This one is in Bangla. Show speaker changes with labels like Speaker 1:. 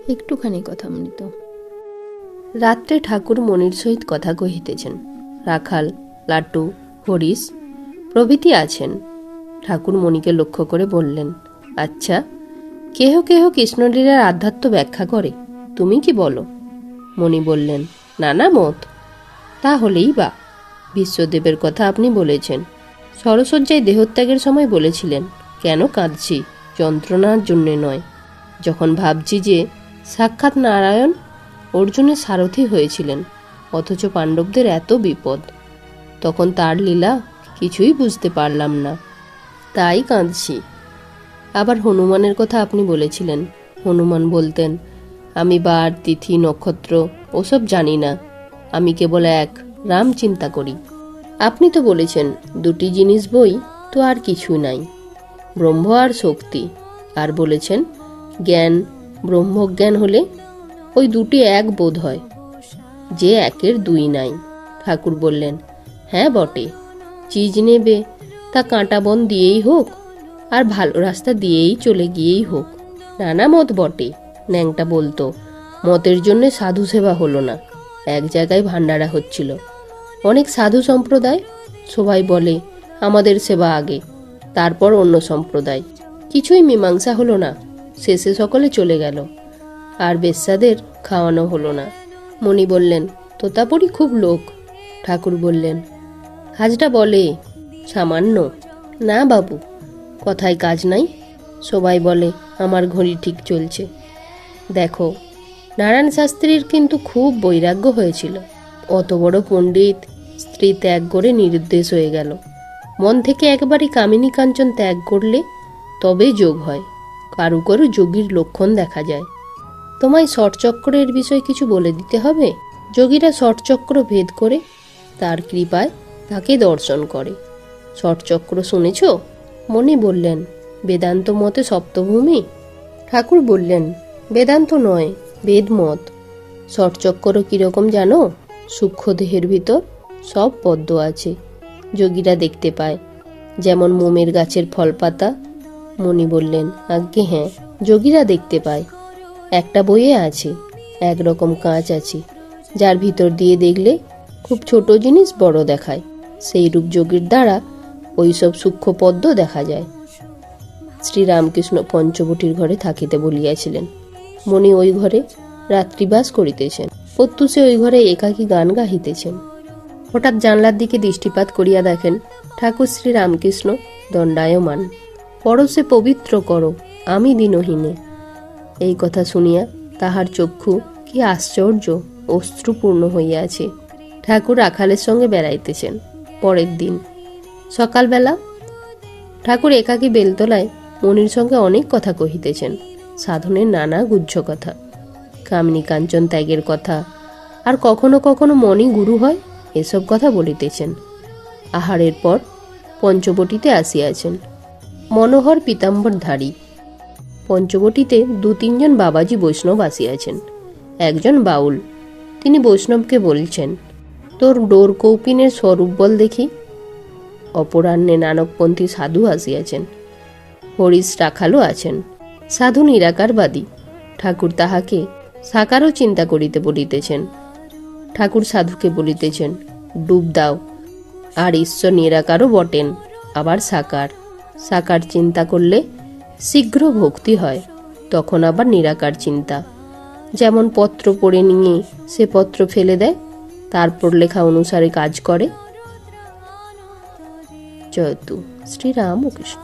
Speaker 1: একটুখানি কথা মৃত। রাত্রে ঠাকুর মনির সহিত কথা কহিতেছেন। রাখাল, লাট্টু, হরিশ প্রভৃতি আছেন। ঠাকুর মণিকে লক্ষ্য করে বললেন, আচ্ছা, কেহ কেহ কৃষ্ণলীলার আধ্যাত্ম ব্যাখ্যা করে, তুমি কি বলো? মণি বললেন, নানা মত। তাহলেই বা, বিশ্বদেবের কথা আপনি বলেছেন, সরসজ্জায় দেহত্যাগের সময় বলেছিলেন, কেন কাঁদছি? যন্ত্রণার জন্যে নয়। যখন ভাবছি যে সাক্ষাৎ নারায়ণ অর্জুনের সারথি হয়েছিলেন, অথচ পাণ্ডবদের এত বিপদ, তখন তার লীলা কিছুই বুঝতে পারলাম না, তাই কাঁদছি। আবার হনুমানের কথা আপনি বলেছিলেন। হনুমান বলতেন, আমি বার, তিথি, নক্ষত্র ওসব জানি না, আমি কেবল এক রাম চিন্তা করি। আপনি তো বলেছেন, দুটি জিনিস বই তো আর কিছু নাই, ব্রহ্ম আর শক্তি। আর বলেছেন, জ্ঞান ব্রহ্মজ্ঞান হলে ওই দুটি এক বোধ হয়, যে একের দুই নাই। ঠাকুর বললেন, হ্যাঁ বটে, চিজ নেবে তা কাঁটা বন দিয়েই হোক আর ভালো রাস্তা দিয়েই চলে গিয়েই হোক, নানা মত বটে। ন্যাংটা বলতো, মতের জন্যে সাধু সেবা হলো না। এক জায়গায় ভান্ডারা হচ্ছিল, অনেক সাধু সম্প্রদায়, সবাই বলে আমাদের সেবা আগে, তারপর অন্য সম্প্রদায়। কিছুই মীমাংসা হলো না, শেষে সকলে চলে গেল, আর বেশ্যাদের খাওয়ানো হলো না। মণি বললেন, তোতাপুরি খুব লোক। ঠাকুর বললেন, কাজটা বলে সামান্য। না বাবু, কথায় কাজ নাই। সবাই বলে আমার ঘড়ি ঠিক চলছে। দেখো, নারায়ণ শাস্ত্রীর কিন্তু খুব বৈরাগ্য হয়েছিল। অত বড় পণ্ডিত স্ত্রী ত্যাগ করে নিরুদ্দেশ হয়ে গেল। মন থেকে একবারই কামিনী কাঞ্চন ত্যাগ করলে তবে যোগ হয়। কারু কারু যোগীর লক্ষণ দেখা যায়। তোমায় ষটচক্রের বিষয় কিছু বলে দিতে হবে। যোগীরা ষটচক্র ভেদ করে তার কৃপায় তাকে দর্শন করে। ষটচক্র শুনেছ? মণি বললেন, বেদান্ত মতে সপ্তভূমি। ঠাকুর বললেন, বেদান্ত নয়, বেদমত। ষটচক্র কিরকম জানো? সূক্ষ্ম দেহের ভিতর সব পদ্ম আছে, যোগীরা দেখতে পায়, যেমন মোমের গাছের ফল পাতা। মণি বললেন, আজ্ঞে হ্যাঁ, যোগীরা দেখতে পায়। একটা বইয়ে আছে, একরকম কাঁচ আছে, যার ভিতর দিয়ে দেখলে খুব ছোট জিনিস বড় দেখায়। সেই রূপ যোগীর দ্বারা ওইসব সূক্ষ্ম পদ্ম দেখা যায়। শ্রীরামকৃষ্ণ পঞ্চবটির ঘরে থাকিতে বলিয়াছিলেন। মণি ওই ঘরে রাত্রিবাস করিতেছেন। প্রত্যুষে ওই ঘরে একাকী গান গাহিতেছেন। হঠাৎ জানলার দিকে দৃষ্টিপাত করিয়া দেখেন, ঠাকুর শ্রীরামকৃষ্ণ দণ্ডায়মান। পরশে পবিত্র করো, আমি দিনহীনে। এই কথা শুনিয়া তাহার চক্ষু কি আশ্চর্য অশ্রুপূর্ণ হইয়াছে। ঠাকুর রাখালের সঙ্গে বেড়াইতেছেন। পরের দিন সকালবেলা ঠাকুর একাকী বেলতলায় মণির সঙ্গে অনেক কথা কহিতেছেন, সাধনের নানা গুহ্য কথা, কামিনী কাঞ্চন ত্যাগের কথা, আর কখনো কখনো মণি গুরু হয় এসব কথা বলিতেছেন। আহারের পর পঞ্চবটিতে আসিয়াছেন। মনোহর পীতাম্বরধারী। পঞ্চবটিতে 2-3 বাবাজি বৈষ্ণব আসিয়াছেন। একজন বাউল, তিনি বৈষ্ণবকে বলছেন, তোর ডোর কৌপিনের স্বরূপ বল দেখি। অপরাহ্নে নানকপন্থী সাধু আসিয়াছেন। হরিশ রাখালও আছেন। সাধু নিরাকারবাদী। ঠাকুর তাহাকে সাকারও চিন্তা করিতে বলিতেছেন। ঠাকুর সাধুকে বলিতেছেন, ডুব দাও। আর ঈশ্বর নিরাকারও বটেন, আবার সাকার। সাকার চিন্তা করলে শীঘ্র ভক্তি হয়, তখন আবার নিরাকার চিন্তা। যেমন পত্র পড়ে নিয়ে সে পত্র ফেলে দেয়, তারপর লেখা অনুসারে কাজ করে। জয়তু শ্রীরামকৃষ্ণ।